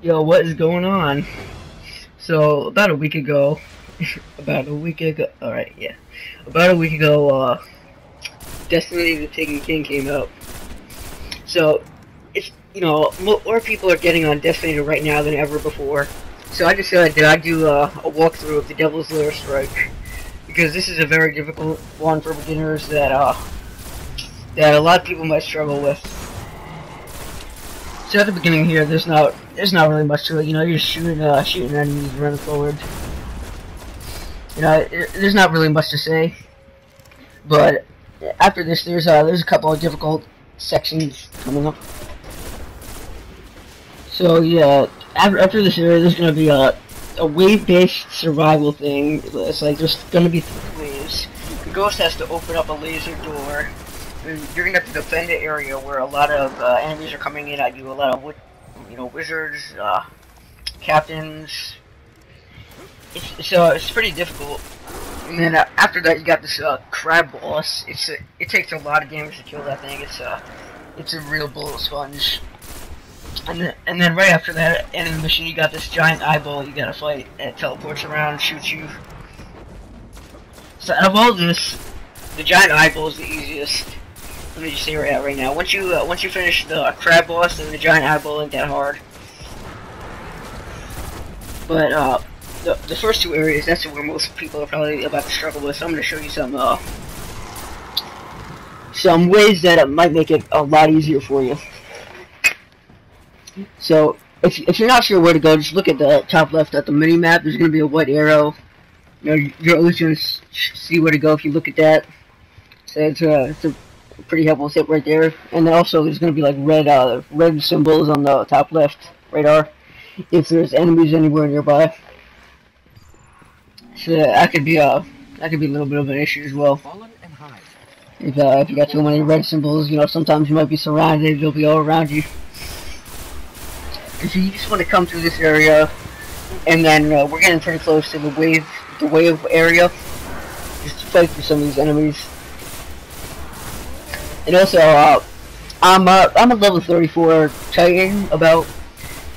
Yo, what is going on? So, about a week ago, alright, yeah. About a week ago, Destiny the Taken King came out. So, it's, more people are getting on Destiny right now than ever before. So I decided that I'd do a walkthrough of the Devil's Lair Strike. Because this is a very difficult one for beginners that a lot of people might struggle with. So at the beginning here, there's not really much to it. You're just shooting enemies, running forward. There's not really much to say. But after this, there's a couple of difficult sections coming up. So yeah, after this area, there's gonna be a wave-based survival thing. It's like there's gonna be 3 waves. The ghost has to open up a laser door. You're gonna have to defend the area where a lot of enemies are coming in at you. A lot of wizards, captains. It's pretty difficult. And then after that, you got this crab boss. It takes a lot of damage to kill that thing. It's a real bullet sponge. And then right after that, end of the mission, you got this giant eyeball you gotta fight. And it teleports around, shoots you. So out of all this, the giant eyeball is the easiest. Let me just say right now. Once you finish the crab boss, then the giant eyeball ain't that hard. But the first 2 areas, that's where most people are probably about to struggle with. So I'm gonna show you some ways that it might make it a lot easier for you. So if you're not sure where to go, just look at the top left at the mini map. There's gonna be a white arrow. You're always gonna see where to go if you look at that. So it's a pretty helpful tip right there. And then also there's going to be like red symbols on the top left radar if there's enemies anywhere nearby. So that could be a little bit of an issue as well. If you got too many red symbols, sometimes you might be surrounded. They'll be all around you. And so you just want to come through this area, and then we're getting pretty close to the wave area. Just to fight through some of these enemies. And also, I'm a level 34 Titan about,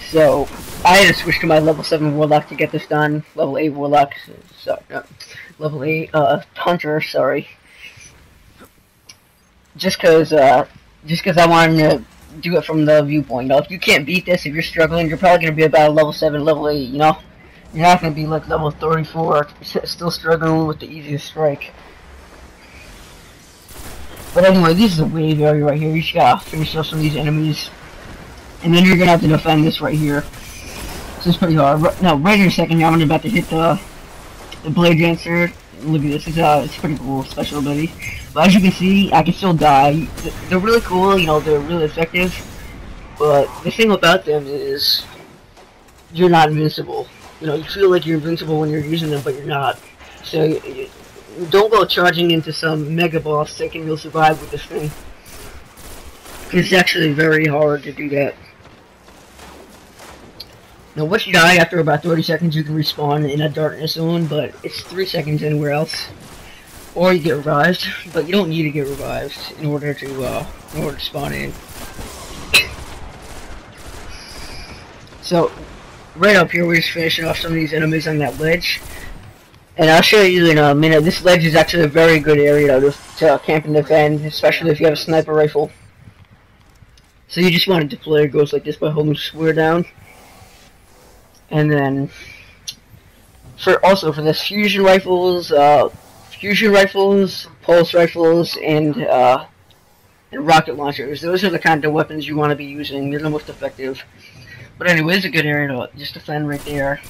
so I had to switch to my level 7 Warlock to get this done. Level 8 Warlock, level 8 Hunter, sorry. Just cause I wanted to do it from the viewpoint. If you can't beat this, if you're struggling, you're probably gonna be about level 7, level 8. You're not gonna be like level 34, still struggling with the easiest strike. But anyway, this is a wave area right here. You just gotta finish off some of these enemies. And then you're gonna have to defend this right here. So it's pretty hard. Right in a second here, I'm about to hit the Blade Dancer. Look at this, it's pretty cool, special ability. But as you can see, I can still die. They're really cool, they're really effective. But the thing about them is, you're not invincible. You feel like you're invincible when you're using them, but you're not. So, don't go charging into some mega boss thinking you'll survive with this thing. It's actually very hard to do that. Now, once you die, after about 30 seconds, you can respawn in a darkness zone, but it's 3 seconds anywhere else. Or you get revived, but you don't need to get revived in order to spawn in. So, right up here, we're just finishing off some of these enemies on that ledge. And I'll show you in a minute. This ledge is actually a very good area to camp and defend, especially if you have a sniper rifle. So you just want to deploy your ghost like this by holding square down. And then, for this, fusion rifles, pulse rifles, and rocket launchers. Those are the kind of weapons you want to be using. They're the most effective. But anyway, it's a good area to just defend right there.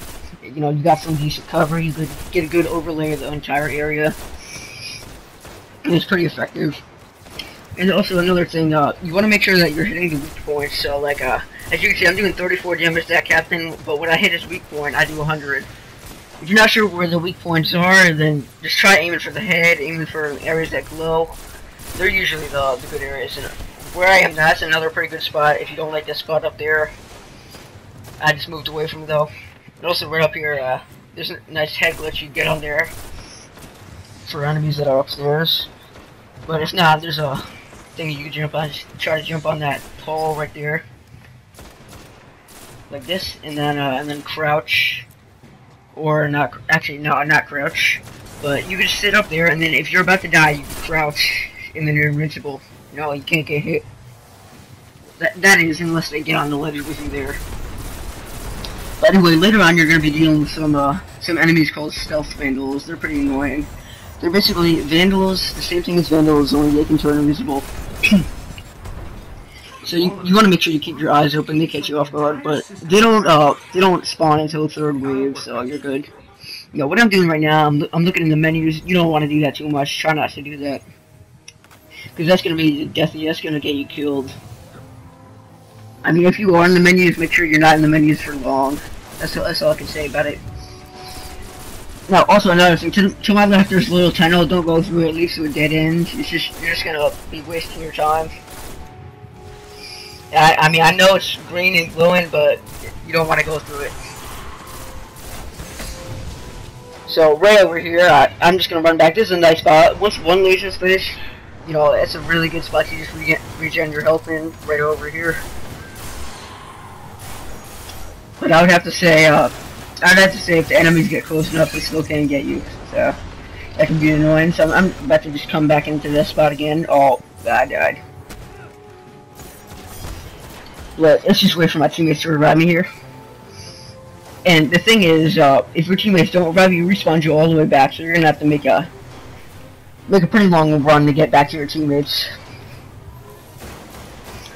You got some decent cover. You could get a good overlay of the entire area. And it's pretty effective. And also another thing, you want to make sure that you're hitting the weak points. So like, as you can see, I'm doing 34 damage to that captain, but when I hit his weak point, I do 100. If you're not sure where the weak points are, then just try aiming for the head, aiming for areas that glow. They're usually the good areas. And where I am, that's another pretty good spot. If you don't like that spot up there, I just moved away from it though. And also right up here, there's a nice head glitch you get on there for enemies that are upstairs. But if not, there's a thing you can jump on. Just try to jump on that pole right there. like this, and then crouch, or not. Actually, no, not crouch. But you can just sit up there, and then if you're about to die, you crouch, and then you're invincible. No, you can't get hit. That is, unless they get on the ledge with you there. But anyway, later on you're going to be dealing with some enemies called stealth vandals. They're pretty annoying. They're basically vandals, the same thing as vandals, only they can turn invisible. So you want to make sure you keep your eyes open. They catch you off guard, but they don't spawn until the third wave, so you're good. You know what I'm doing right now? I'm looking in the menus. You don't want to do that too much. Try not to do that, because that's gonna be deathly. That's gonna get you killed. I mean, if you are in the menus, make sure you're not in the menus for long. That's all I can say about it. Now, also another thing, to my left there's a little tunnel. Don't go through it. It leads to a dead end. You're just gonna be wasting your time. I mean, I know it's green and glowing, but you don't want to go through it. So right over here, I'm just gonna run back. This is a nice spot. Once one laser's finished, you know, it's a really good spot to just regen your health in, right over here. But I would have to say, if the enemies get close enough, they still can get you. So that can be annoying. So I'm about to just come back into this spot again. Oh, I died. But let's just wait for my teammates to revive me here. And the thing is, if your teammates don't revive you, respawn you all the way back. So you're gonna have to make a pretty long run to get back to your teammates.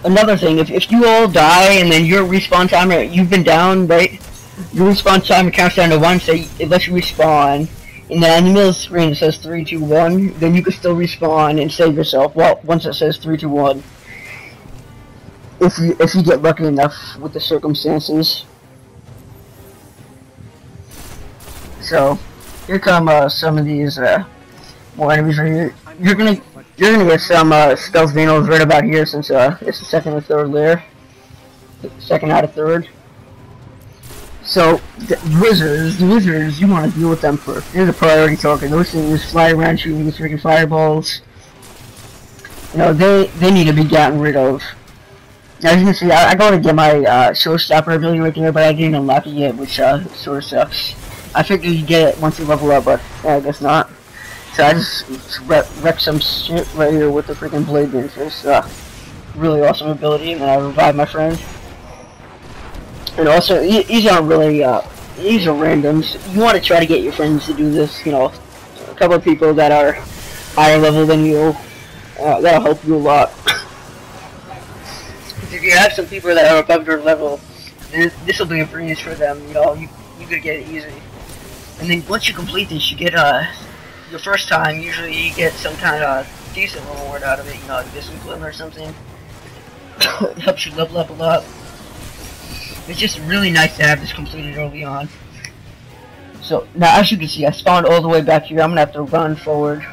Another thing, if you all die and then your respawn timer, you've been down, right? Your respawn timer counts down to 1, so it lets you respawn. And then in the middle of the screen it says 3, 2, 1. Then you can still respawn and save yourself. Well, once it says 3, 2, 1. If you get lucky enough with the circumstances. So here come some of these more enemies right here. You're gonna get some stealth vandals right about here, since it's the second or third layer. Second out of third. So the wizards, you want to deal with them first. They're the priority target. Those things fly around shooting these freaking fireballs. You know, they need to be gotten rid of. Now, as you can see, I go to get my showstopper ability right there, but I didn't unlock it yet, which sort of sucks. I figured you get it once you level up, but I guess not. So I just wrecked some shit right here with the freaking blade dance. Really awesome ability, and then I revived my friend. And also, these aren't really, these are randoms. You want to try to get your friends to do this, you know, a couple of people that are higher level than you. That'll help you a lot. If you have some people that are above your level, this will be a breeze for them, you know, you could get it easy. And then once you complete this, you get, your first time, usually you get some kind of decent reward out of it, you know, like this glimmer or something. It helps you level up a lot. It's just really nice to have this completed early on. So, now as you can see, I spawned all the way back here. I'm gonna have to run forward.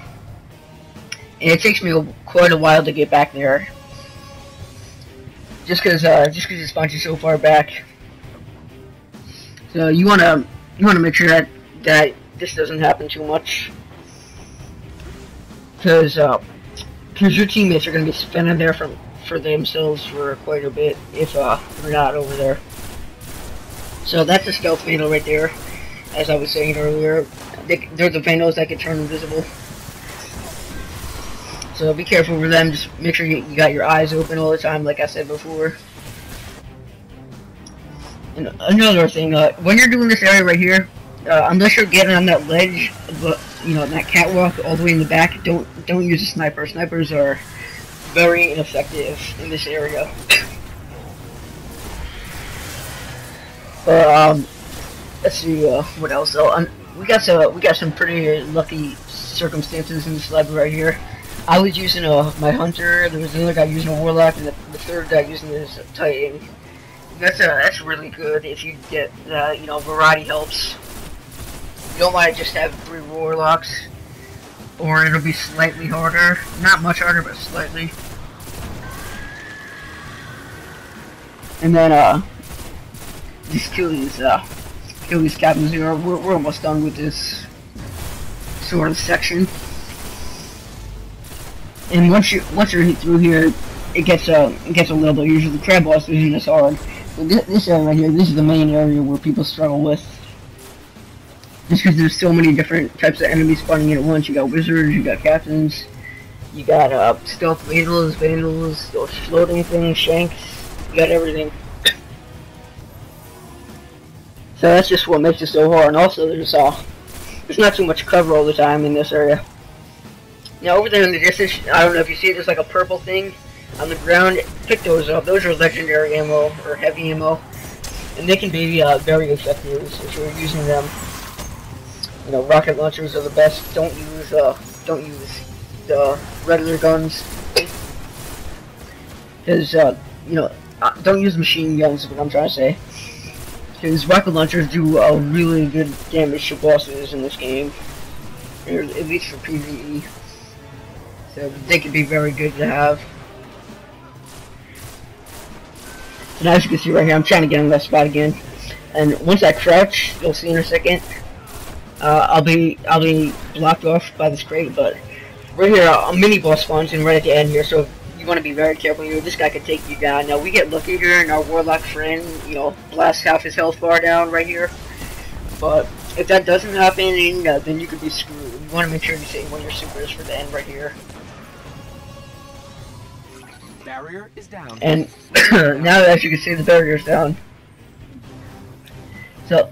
And it takes me quite a while to get back there. Just cause it spawns you so far back. So you wanna make sure that this doesn't happen too much. Cause your teammates are gonna be spending there for themselves for quite a bit if you're not over there. So that's a stealth vandal right there, as I was saying earlier. They're the vandals that can turn invisible. So be careful with them. Just make sure you got your eyes open all the time, like I said before. And another thing, when you're doing this area right here, unless you're getting on that ledge, you know, that catwalk all the way in the back, don't use a sniper. Snipers are very ineffective in this area. Let's see what else. We got some pretty lucky circumstances in this lab right here. I was using my hunter. There was another guy using a warlock, and the third guy using his titan. That's really good if you get you know, variety helps. You don't want to just have 3 warlocks, or it'll be slightly harder. Not much harder, but slightly. And then just kill these captains here. We're almost done with this sort of section. And once you're through here, it gets a little bit easier. The crab boss isn't as hard. This area right here, this is the main area where people struggle with. Just because there's so many different types of enemies spawning in at once. You got wizards, you got captains, you got stealth vandals, those floating things, shanks, you got everything. So that's just what makes it so hard. And also there's not too much cover all the time in this area. Now over there in the distance, I don't know if you see, there's like a purple thing on the ground. Pick those up. Those are legendary ammo or heavy ammo, and they can be very effective if you're using them. You know, rocket launchers are the best. Don't use the regular guns, because you know, don't use machine guns. Is what I'm trying to say. Because rocket launchers do really good damage to bosses in this game, or at least for PvE. So they can be very good to have. And as you can see right here, I'm trying to get in that spot again. And once I crouch, you'll see in a second, I'll be blocked off by this crate. But right here, a mini boss spawns in right at the end here, so you want to be very careful here. This guy could take you down. Now we get lucky here, and our warlock friend, you know, blasts half his health bar down right here. But if that doesn't happen, then you could be screwed. You want to make sure you save one of your supers for the end right here. Barrier is down. And now, as you can see, the barrier's down. So,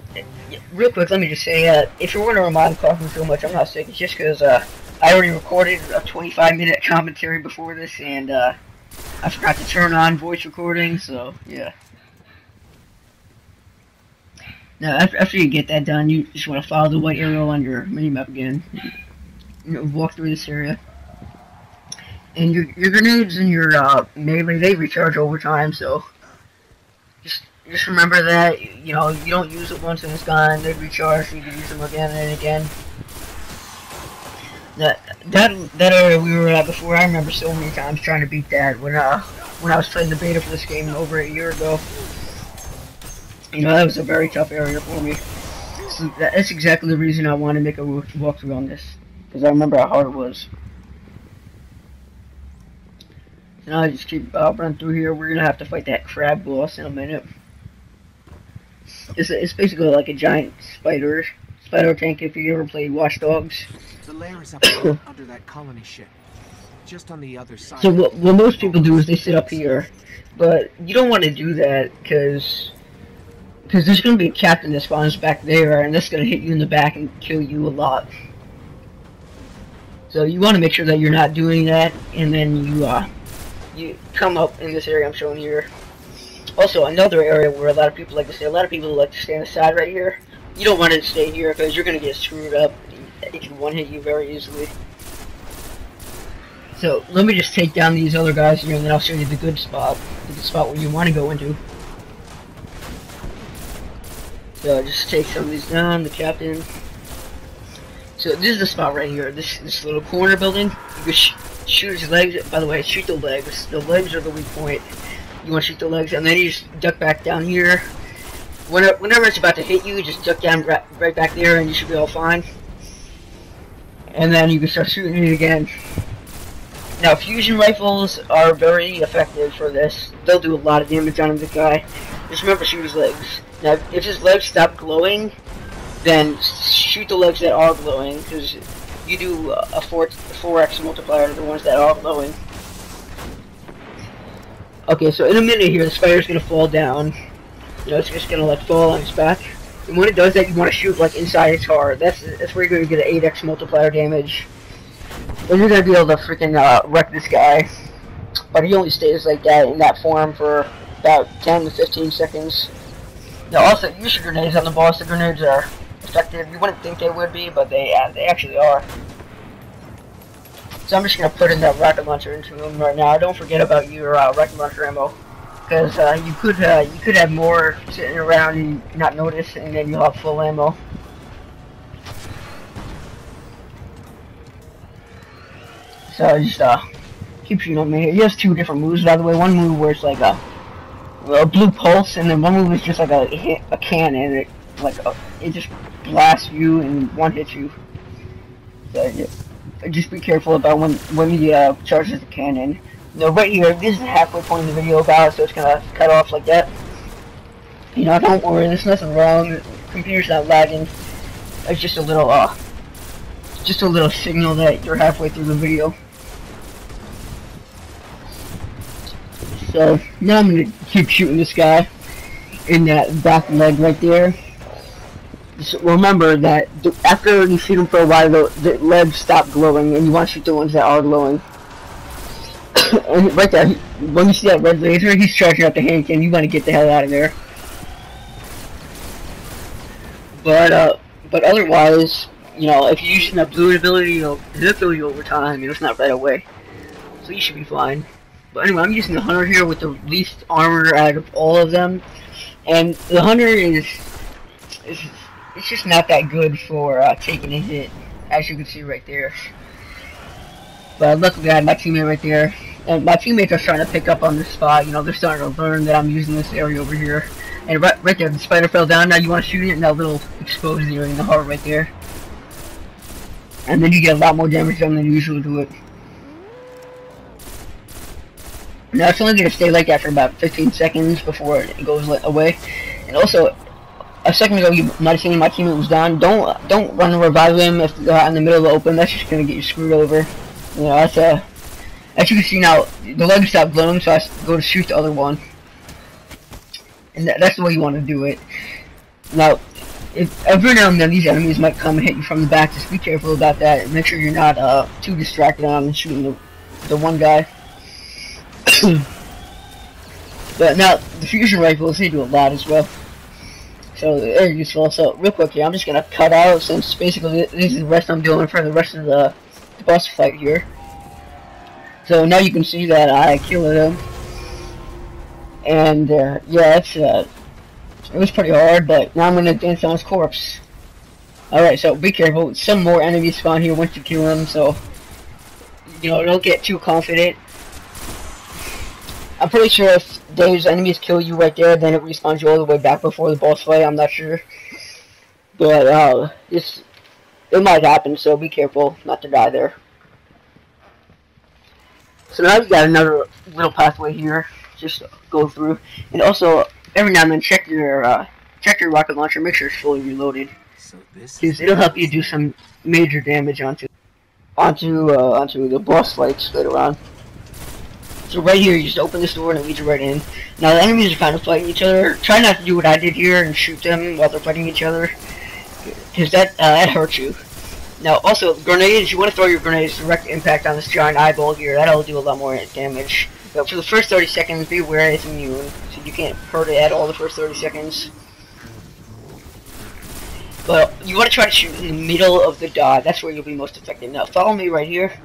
real quick, let me just say, if you're wondering why I'm coughing so much, I'm not sick. It's just because I already recorded a 25-minute commentary before this, and I forgot to turn on voice recording. So yeah. Now, after you get that done, you just want to follow the white arrow on your minimap again. You know, walk through this area. And your grenades and your melee, they recharge over time, so just remember that, you know, you don't use it once and it's gone. They recharge, so you can use them again and again. That area we were at before, I remember so many times trying to beat that when I was playing the beta for this game over a year ago. You know, that was a very tough area for me. So that's exactly the reason I wanted to make a walkthrough on this, because I remember how hard it was. Now I just keep running through here. We're gonna have to fight that crab boss in a minute. It's basically like a giant spider tank if you ever played Watch Dogs. The lair is up under that colony ship, just on the other side. So what most people do is they sit up here, but you don't want to do that because there's gonna be a captain that spawns back there, and that's gonna hit you in the back and kill you a lot. So you want to make sure that you're not doing that, and then you come up in this area I'm showing here. Also, another area where a lot of people like to stay. A lot of people like to stay on the side right here. You don't want to stay here because you're going to get screwed up. It can one-hit you very easily. So, let me just take down these other guys here, and then I'll show you the good spot. The spot where you want to go into. So, just take some of these down, the captain. So, this is the spot right here. This little corner building. You can shoot his legs. By the way, shoot the legs. The legs are the weak point. You want to shoot the legs, and then you just duck back down here. Whenever it's about to hit you, just duck down right back there, and you should be all fine. And then you can start shooting it again. Now, fusion rifles are very effective for this. They'll do a lot of damage on the guy. Just remember, shoot his legs. Now, if his legs stop glowing, then shoot the legs that are glowing, because you do a 4x multiplier to the ones that are glowing. Okay, so in a minute here, the spider's gonna fall down. You know, it's just gonna like fall on its back. And when it does that, you want to shoot like inside its heart. That's where you're gonna get an 8x multiplier damage. And you're gonna be able to freaking wreck this guy. But he only stays like that in that form for about 10 to 15 seconds. Now, also use your grenades on the boss. The grenades are effective. You wouldn't think they would be, but they actually are. So I'm just gonna put in that rocket launcher into him right now. Don't forget about your rocket launcher ammo, because you could have more sitting around and not notice, and then you'll have full ammo. So just keep shooting on me. He has two different moves, by the way. One move where it's like a blue pulse, and then one move is just like a cannon. It just blasts you and one hits you. So just be careful about when he charges the cannon. Now right here, this is the halfway point in the video about, so it's gonna cut off like that. You know, don't worry, there's nothing wrong. The computer's not lagging. It's just a little signal that you're halfway through the video. So now I'm gonna keep shooting this guy in that back leg right there. Just remember that after you shoot him for a while, the legs stop glowing, and you want to shoot the ones that are glowing. And right there, when you see that red laser, he's charging up the hand cannon. You want to get the hell out of there. But otherwise, you know, if you're using that blue ability, it'll kill you over time, and it's not right away. So you should be fine. But anyway, I'm using the Hunter here with the least armor out of all of them. And the Hunter is it's just not that good for taking a hit, as you can see right there. But luckily I had my teammate right there. And my teammates are trying to pick up on this spot. You know, they're starting to learn that I'm using this area over here. And right there, the spider fell down. Now you want to shoot it in that little exposed area in the heart right there. And then you get a lot more damage done than you usually do it. Now it's only going to stay like that for about 15 seconds before it goes away. And also, a second ago you might have seen my teammate was down. Don't run and revive him if they're out in the middle of the open. That's just going to get you screwed over. You know, that's as you can see now, the legs stop glowing, so I go to shoot the other one. And that's the way you want to do it. Now, if every now and then these enemies might come and hit you from the back, just be careful about that. Make sure you're not too distracted on shooting the one guy. But now, the fusion rifles, they do a lot as well. So they're useful. So real quick here, I'm just going to cut out, since basically this is the rest I'm doing for the rest of the boss fight here. So now you can see that I killed him. And yeah, it was pretty hard, but now I'm going to dance on his corpse. Alright, so be careful. Some more enemies spawn here once you kill him, so you know, don't get too confident. I'm pretty sure if those enemies kill you right there, then it respawns you all the way back before the boss fight. I'm not sure. But it might happen, so be careful not to die there. So now you got another little pathway here, just go through, and also every now and then check your rocket launcher, make sure it's fully reloaded, because it'll help you do some major damage onto the boss fights later on. So right here, you just open this door and it leads you right in. Now the enemies are kind of fighting each other. Try not to do what I did here and shoot them while they're fighting each other, because that hurts you. Now, also, grenades, you want to throw your grenades direct impact on this giant eyeball here. That'll do a lot more damage. But for the first 30 seconds, be aware it's immune, so you can't hurt it at all the first 30 seconds. But you want to try to shoot in the middle of the dot. That's where you'll be most effective. Now, follow me right here.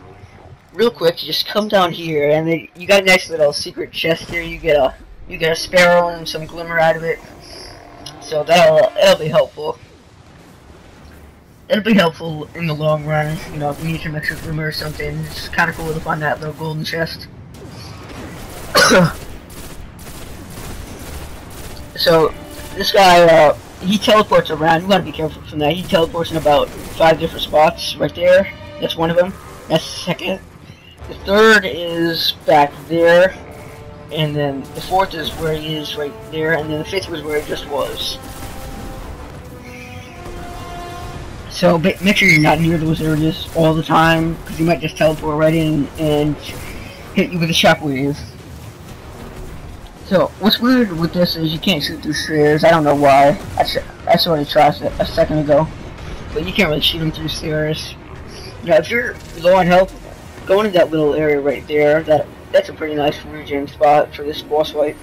Real quick, just come down here, and then you got a nice little secret chest here. You get a sparrow and some glimmer out of it. So that'll be helpful. It'll be helpful in the long run, you know, if you need some extra glimmer or something. It's kind of cool to find that little golden chest. So, this guy, he teleports around. You gotta be careful from that. He teleports in about 5 different spots right there. That's one of them. That's the second. The third is back there. And then the fourth is where he is right there. And then the fifth was where he just was. So make sure you're not near those areas all the time, because you might just teleport right in and hit you with a shockwave. So what's weird with this is you can't shoot through stairs. I don't know why. I sort of tried a second ago, but you can't really shoot them through stairs. Now if you're low on health, go into that little area right there. That's a pretty nice regen spot for this boss fight,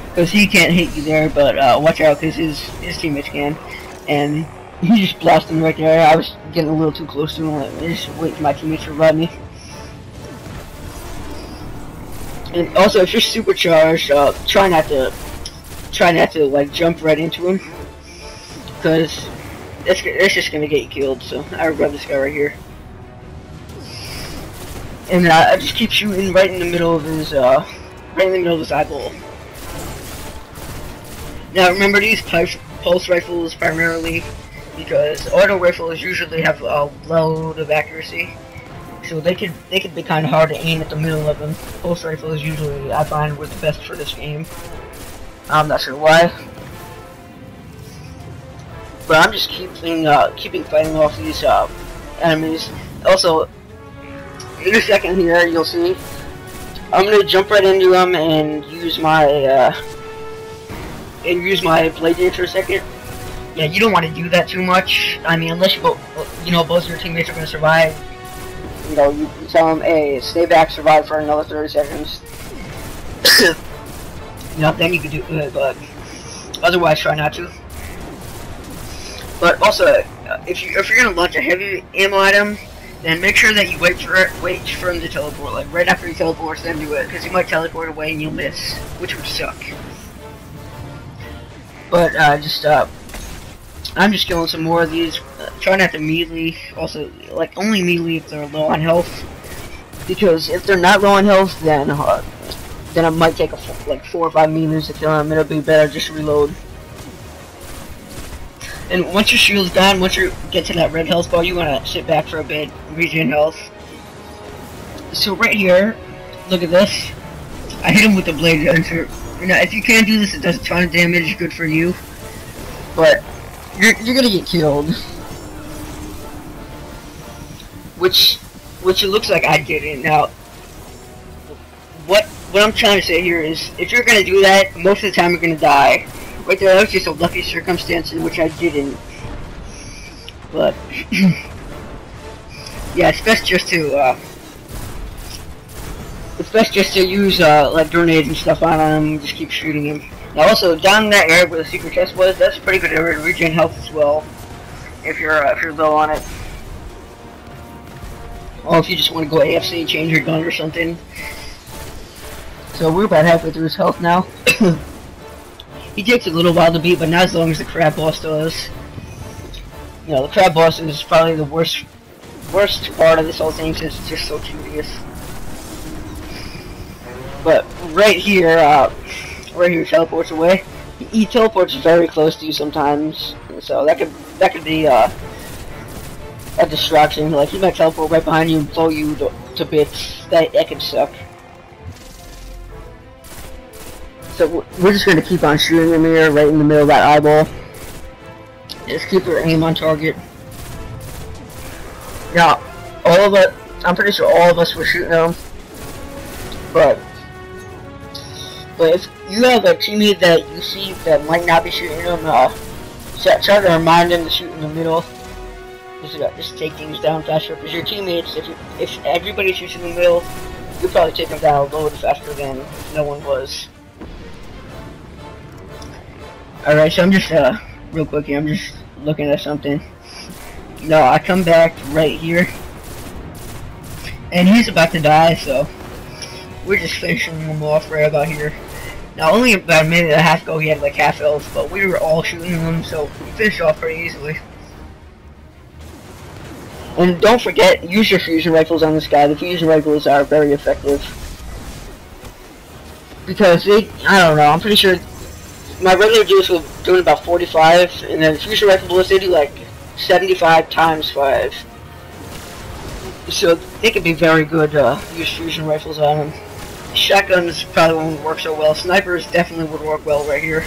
because he can't hit you there, but watch out, because his teammates can. And he just blasted me right there. I was getting a little too close to him. I just wait for my teammates to revive me. And also, if you're supercharged, try not to like jump right into him, because it's just gonna get you killed. So I would grab this guy right here, and I just keep shooting right in the middle of his eyeball. Now remember, these pulse rifles primarily, because auto rifles usually have a load of accuracy, so they could be kind of hard to aim at the middle of them. Pulse rifles usually, I find, were the best for this game. I'm not sure why. But I'm just keeping fighting off these enemies. Also, in a second here, you'll see, I'm gonna jump right into them and use my blade dance for a second. Yeah, you don't want to do that too much. I mean, unless you know, both of your teammates are gonna survive. You know, you tell them, hey, stay back, survive for another 30 seconds. You know, then you can do it, but otherwise, try not to. But also, if you're gonna launch a heavy ammo item, then make sure that you wait for him to teleport. Like right after he teleports, then do it, because he might teleport away and you'll miss, which would suck. But I'm just killing some more of these. Try not to melee. Also, like only melee if they're low on health, because if they're not low on health, then it might take like 4 or 5 meters to kill them. It'll be better just reload. And once your shield's gone, once you get to that red health bar, you want to sit back for a bit, regen health. So right here, look at this. I hit him with the blade gunner. You know, if you can do this, it does a ton of damage. Good for you. But you're gonna get killed. Which it looks like I didn't. Now, what I'm trying to say here is, if you're gonna do that, most of the time you're gonna die. Right there, that was just a lucky circumstance in which I didn't. But yeah, it's best just to use like grenades and stuff on him. Just keep shooting him. Now also down in that area where the secret chest was, that's a pretty good area to regen health as well. If you're low on it. Or if you just want to go AFC and change your gun or something. So we're about halfway through his health now. He takes a little while to beat, but not as long as the crab boss does. You know, the crab boss is probably the worst part of this whole thing, since it's just so tedious. But right here teleports away. He teleports very close to you sometimes, so that could be a distraction. Like he might teleport right behind you and blow you to bits. That could suck. So we're just gonna keep on shooting him here, right in the middle of that eyeball. Just keep your aim on target. Now, I'm pretty sure all of us were shooting him. But if you have a teammate that you see that might not be shooting him, try to remind them to shoot in the middle. Just take things down faster. Because your teammates, if everybody shoots in the middle, you'll probably take them down a load faster than if no one was. Alright, so I'm just, real quick here, I'm just looking at something. No, I come back right here. And he's about to die, so we're just finishing him off right about here. Now, only about a minute and a half ago he had like half health, but we were all shooting him, so we finished off pretty easily. And don't forget, use your fusion rifles on this guy. The fusion rifles are very effective. Because I don't know, I'm pretty sure my regular duels were doing about 45, and then fusion rifle bullets, they do like 75 times 5. So they could be very good, use fusion rifles on them. Shotguns probably won't work so well. Snipers definitely would work well right here.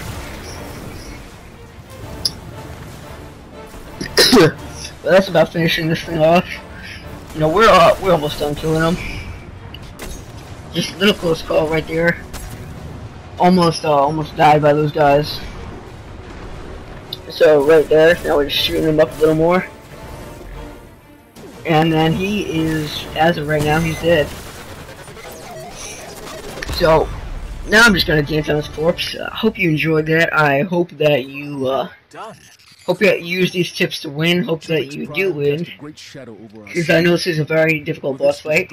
But that's about finishing this thing off. You know, we're almost done killing them. Just a little close call right there. Almost died by those guys. So right there, now we're just shooting him up a little more. And then he is, as of right now, he's dead. So now I'm just gonna dance on his corpse. Hope you enjoyed that. I hope that you hope that you use these tips to win. Hope that you do win, because I know this is a very difficult boss fight.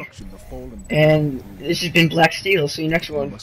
And this has been Black Steel. See you next one.